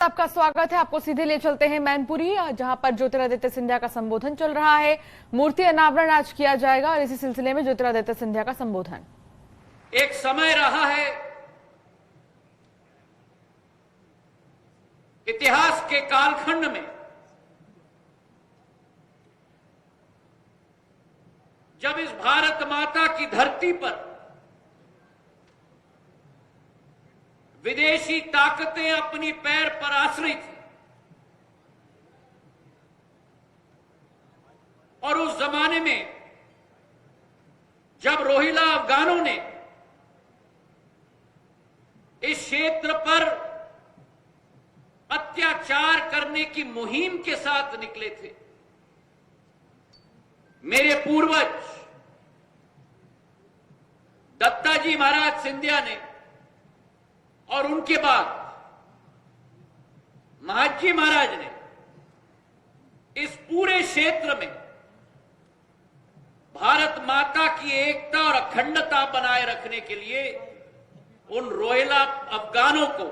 आपका स्वागत है। आपको सीधे ले चलते हैं मैनपुरी, जहां पर ज्योतिरादित्य सिंधिया का संबोधन चल रहा है। मूर्ति अनावरण आज किया जाएगा और इसी सिलसिले में ज्योतिरादित्य सिंधिया का संबोधन। एक समय रहा है इतिहास के कालखंड में जब इस भारत माता की धरती पर विदेशी ताकतें अपनी पैर पर आश्रित थी और उस जमाने में जब रोहिला अफगानों ने इस क्षेत्र पर अत्याचार करने की मुहिम के साथ निकले थे, मेरे पूर्वज दत्ताजी महाराज सिंधिया ने और उनके बाद महाजी महाराज ने इस पूरे क्षेत्र में भारत माता की एकता और अखंडता बनाए रखने के लिए उन रोहिला अफगानों को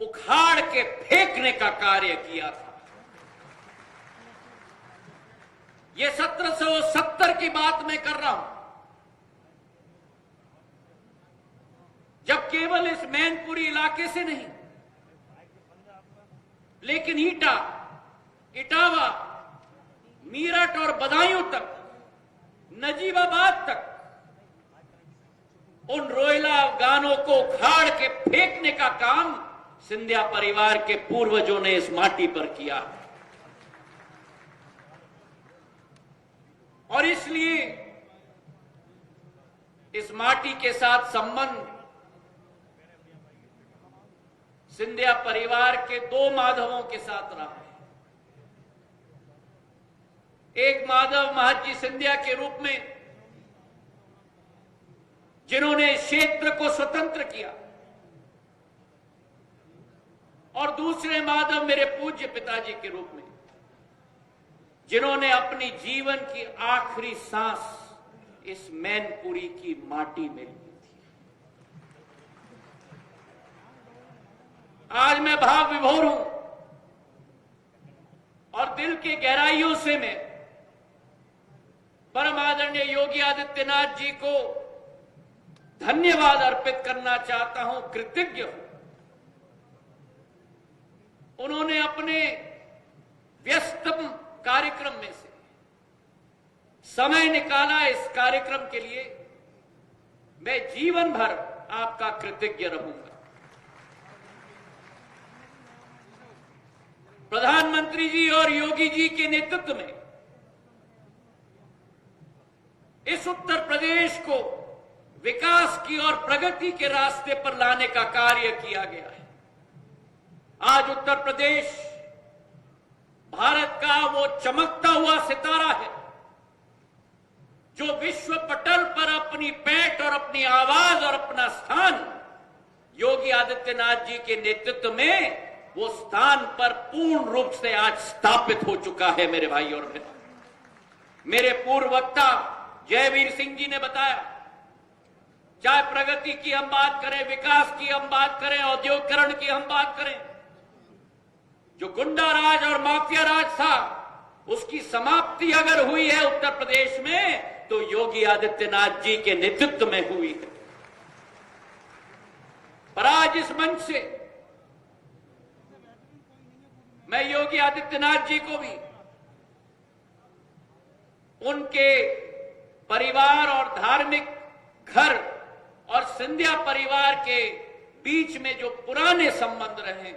उखाड़ के फेंकने का कार्य किया था। यह 1770 की बात मैं कर रहा हूं, जब केवल इस मैनपुरी इलाके से नहीं लेकिन ईटा, इटावा, मीरठ और बदायूं तक, नजीबाबाद तक उन रोहिला अफगानों को उखाड़ के फेंकने का काम सिंधिया परिवार के पूर्वजों ने इस माटी पर किया और इसलिए इस माटी के साथ संबंध सिंधिया परिवार के दो माधवों के साथ रहा है। एक माधव महाजी सिंधिया के रूप में जिन्होंने क्षेत्र को स्वतंत्र किया और दूसरे माधव मेरे पूज्य पिताजी के रूप में जिन्होंने अपनी जीवन की आखिरी सांस इस मैनपुरी की माटी में ली थी। आज मैं भाव विभोर हूं और दिल की गहराइयों से मैं परम आदरणीय योगी आदित्यनाथ जी को धन्यवाद अर्पित करना चाहता हूं, कृतज्ञ हूं। उन्होंने अपने व्यस्तम कार्यक्रम में से समय निकाला इस कार्यक्रम के लिए। मैं जीवन भर आपका कृतज्ञ रहूंगा। प्रधानमंत्री जी और योगी जी के नेतृत्व में इस उत्तर प्रदेश को विकास की और प्रगति के रास्ते पर लाने का कार्य किया गया है। आज उत्तर प्रदेश भारत का वो चमकता हुआ सितारा है जो विश्व पटल पर अपनी पैठ और अपनी आवाज और अपना स्थान योगी आदित्यनाथ जी के नेतृत्व में वो स्थान पर पूर्ण रूप से आज स्थापित हो चुका है। मेरे भाई और बहनों, मेरे पूर्व वक्ता जयवीर सिंह जी ने बताया, चाहे प्रगति की हम बात करें, विकास की हम बात करें, औद्योगिकरण की हम बात करें, जो गुंडा राज और माफिया राज था उसकी समाप्ति अगर हुई है उत्तर प्रदेश में तो योगी आदित्यनाथ जी के नेतृत्व में हुई है। पर आज इस मंच से मैं योगी आदित्यनाथ जी को भी उनके परिवार और धार्मिक घर और सिंधिया परिवार के बीच में जो पुराने संबंध रहे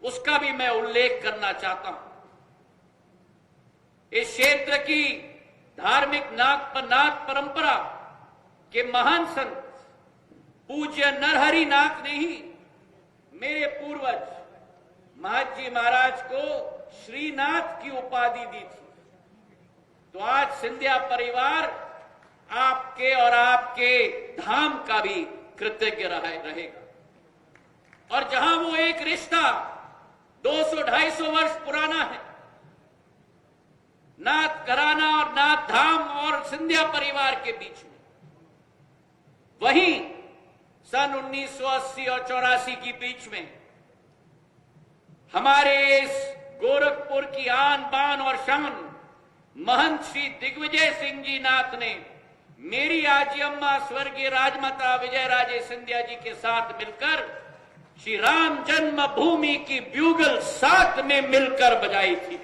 उसका भी मैं उल्लेख करना चाहता हूं। इस क्षेत्र की धार्मिक नाथ परंपरा के महान संत पूज्य नरहरि नाथ ने ही मेरे पूर्वज महाजी महाराज को श्रीनाथ की उपाधि दी थी। तो आज सिंधिया परिवार आपके और आपके धाम का भी कृतज्ञ रहेगा। और जहां वो एक रिश्ता 200-250 वर्ष पुराना है, नाथ घराना और नाथ धाम और सिंधिया परिवार के बीच में, वहीं सन 1980 और 84 के बीच में हमारे इस गोरखपुर की आन बान और शान महंत श्री दिग्विजय सिंह जी नाथ ने मेरी आजी अम्मा स्वर्गीय राजमाता विजय राजे सिंधिया जी के साथ मिलकर श्री राम जन्मभूमि की ब्यूगल साथ में मिलकर बजाई थी।